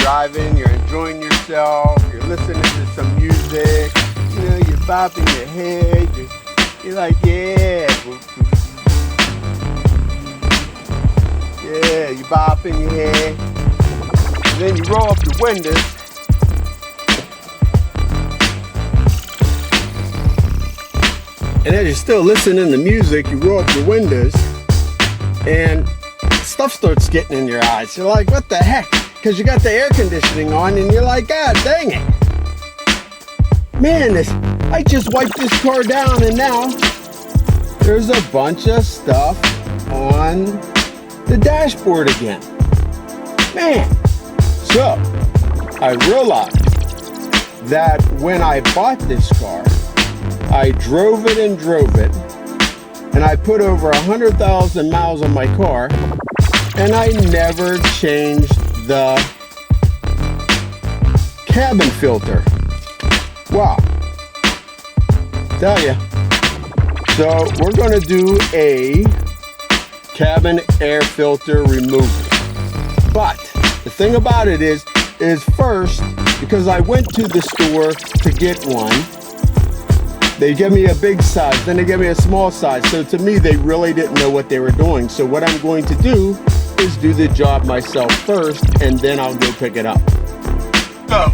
driving, you're enjoying yourself, you're listening to some music, you know, you're bopping your head, you're like, yeah, yeah, you're bopping your head, and then you roll up your windows, and as you're still listening to music, you roll up your windows, and stuff starts getting in your eyes. You're like, what the heck? Because you got the air conditioning on, and you're like, God dang it. Man, I just wiped this car down, and now there's a bunch of stuff on the dashboard again. Man. So, I realized that when I bought this car, I drove it, and I put over 100,000 miles on my car, and I never changed the cabin filter. Wow. Tell ya. So we're going to do a cabin air filter removal. But the thing about it is first, because I went to the store to get one, they gave me a big size, then they gave me a small size. So to me, they really didn't know what they were doing. So what I'm going to do is do the job myself first, and then I'll go pick it up. So,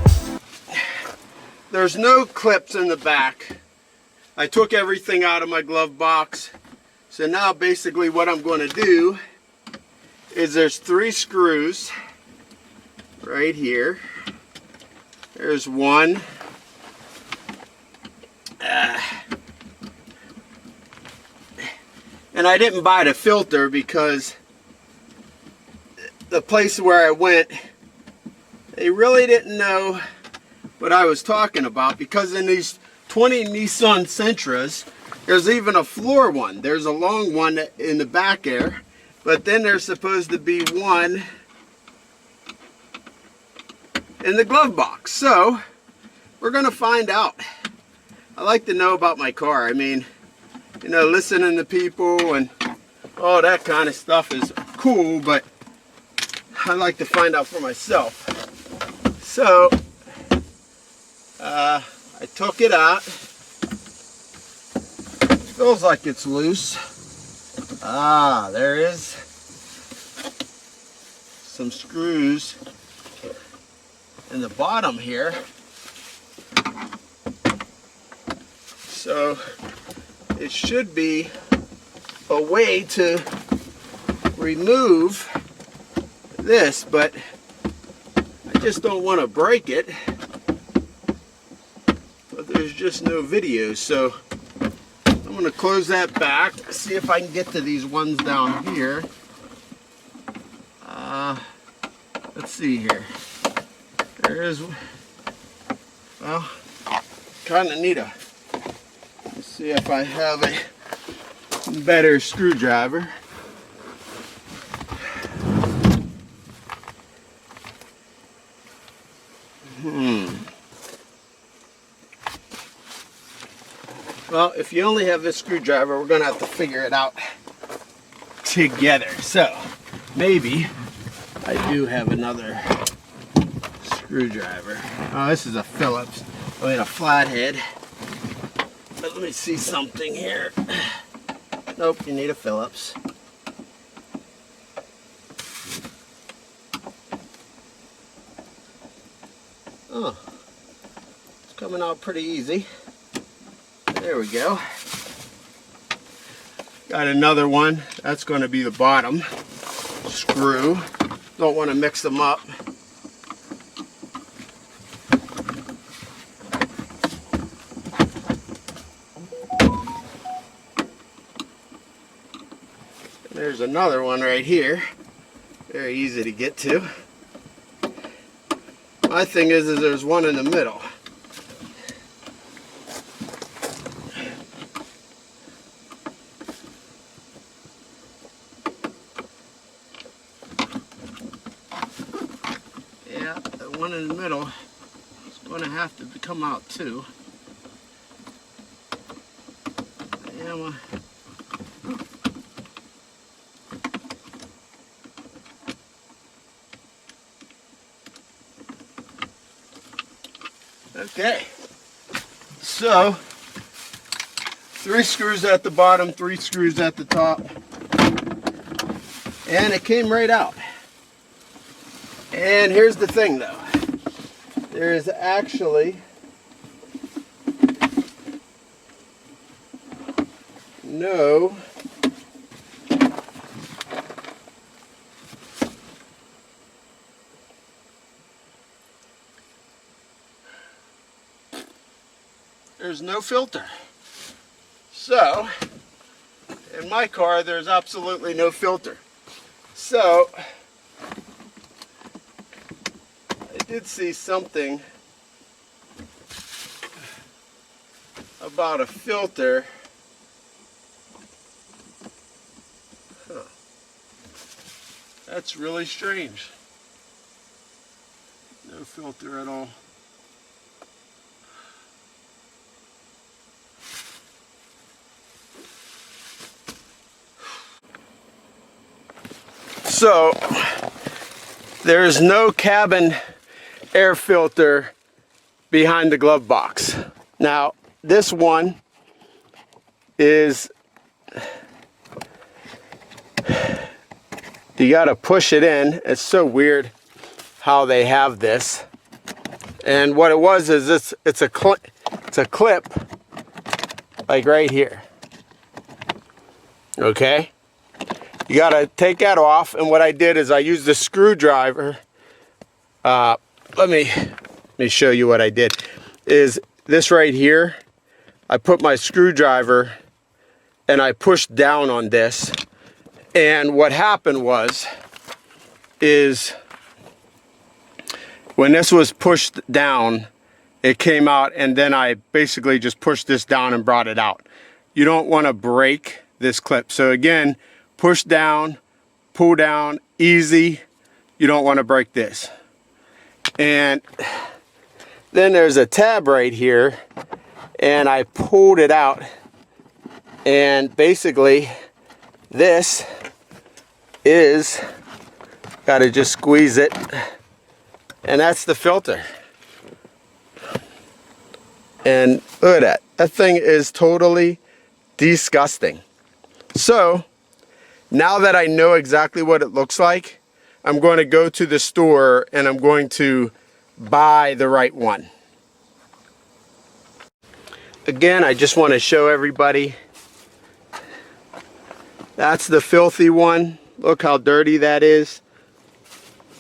there's no clips in the back. I took everything out of my glove box. So now basically what I'm going to do is there's 3 screws right here. There's one. And I didn't buy the filter because the place where I went, they really didn't know what I was talking about, because in these 20 Nissan Sentras, there's even a floor one. There's a long one in the back there, but then there's supposed to be one in the glove box. So we're gonna find out. I like to know about my car. I mean, you know, listening to people and all that kind of stuff is cool, but I like to find out for myself. So, I took it out. Feels like it's loose. Ah, there is some screws in the bottom here. So, it should be a way to remove this, but I just don't want to break it. But there's just no video, so I'm going to close that back, see if I can get to these ones down here. Let's see here. There is, well, kind of need a, let's see if I have a better screwdriver. Well, if you only have this screwdriver, we're going to have to figure it out together. So, maybe I do have another screwdriver. Oh, this is a Phillips. I mean, a flathead. But let me see something here. Nope, you need a Phillips. Oh, it's coming out pretty easy. There we go. Got another one. That's going to be the bottom screw. Don't want to mix them up. And there's another one right here. Very easy to get to. My thing is there's one in the middle. Yeah, the one in the middle is going to have to come out too. Yeah, well, Okay, so 3 screws at the bottom, 3 screws at the top, and it came right out. And here's the thing though, there is actually no filter. So in my car there's absolutely no filter. So I did see something about a filter. Huh. That's really strange. No filter at all. So there's no cabin air filter behind the glove box. Now this one is, you gotta push it in. It's so weird how they have this. And what it was is it's a clip like right here. Okay? You gotta take that off, and what I did is I used a screwdriver. Let me show you what I did. Is this right here, I put my screwdriver and I pushed down on this, and what happened is when this was pushed down, it came out, and then I basically just pushed this down and brought it out. You don't want to break this clip. So again, push down, pull down, easy. You don't want to break this. And then there's a tab right here, and I pulled it out, and basically this is, gotta just squeeze it, and that's the filter. And look at that. That thing is totally disgusting. So now that I know exactly what it looks like, I'm going to go to the store and I'm going to buy the right one. Again, I just want to show everybody, that's the filthy one. Look how dirty that is.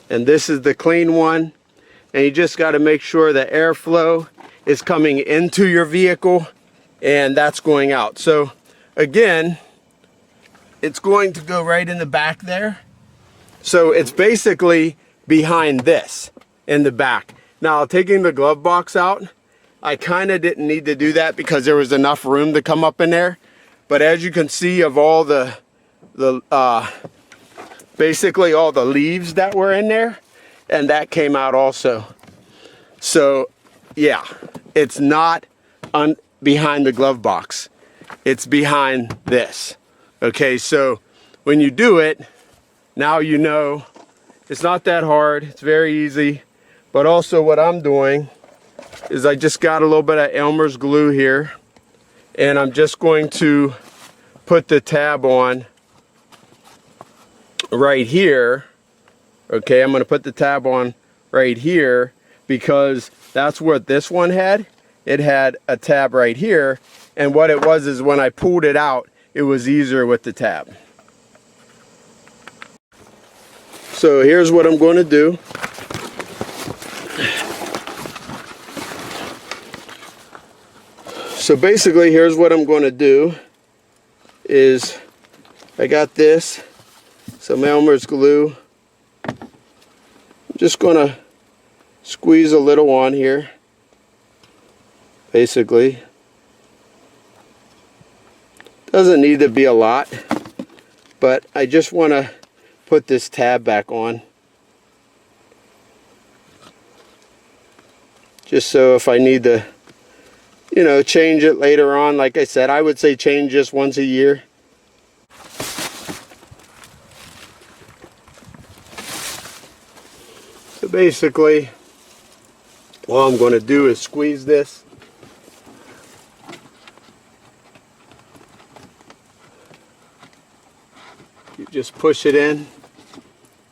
And this is the clean one. And you just got to make sure the airflow is coming into your vehicle and that's going out. So again, it's going to go right in the back there. So it's basically behind this in the back. Now, taking the glove box out, I kind of didn't need to do that because there was enough room to come up in there. But as you can see, of all basically all the leaves that were in there, and that came out also. So yeah, it's not behind the glove box. It's behind this. Okay, so when you do it, now you know it's not that hard. It's very easy. But also what I'm doing is I just got a little bit of Elmer's glue here, and I'm just going to put the tab on right here. Okay, I'm going to put the tab on right here because that's what this one had. It had a tab right here, and what it was is when I pulled it out, it was easier with the tab. So here's what I'm going to do. So basically, here's what I'm going to do is I got this, some Elmer's glue. I'm just going to squeeze a little on here, basically. Doesn't need to be a lot, but I just want to put this tab back on. Just so if I need to, you know, change it later on, like I said, I would say change this once a year. So basically, All I'm going to do is squeeze this. You just push it in,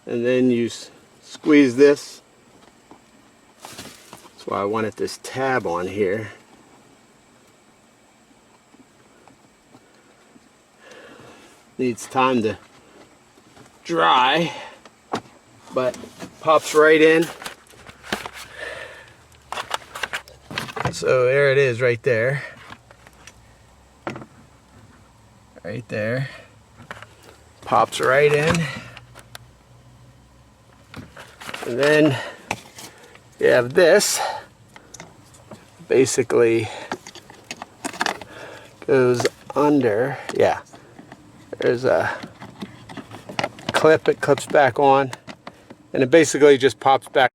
and then you squeeze this. That's why I wanted this tab on here. Needs time to dry, but pops right in. So there it is right there. Right there. Pops right in. And then you have this. Basically goes under. Yeah. There's a clip, it clips back on. And it basically just pops back.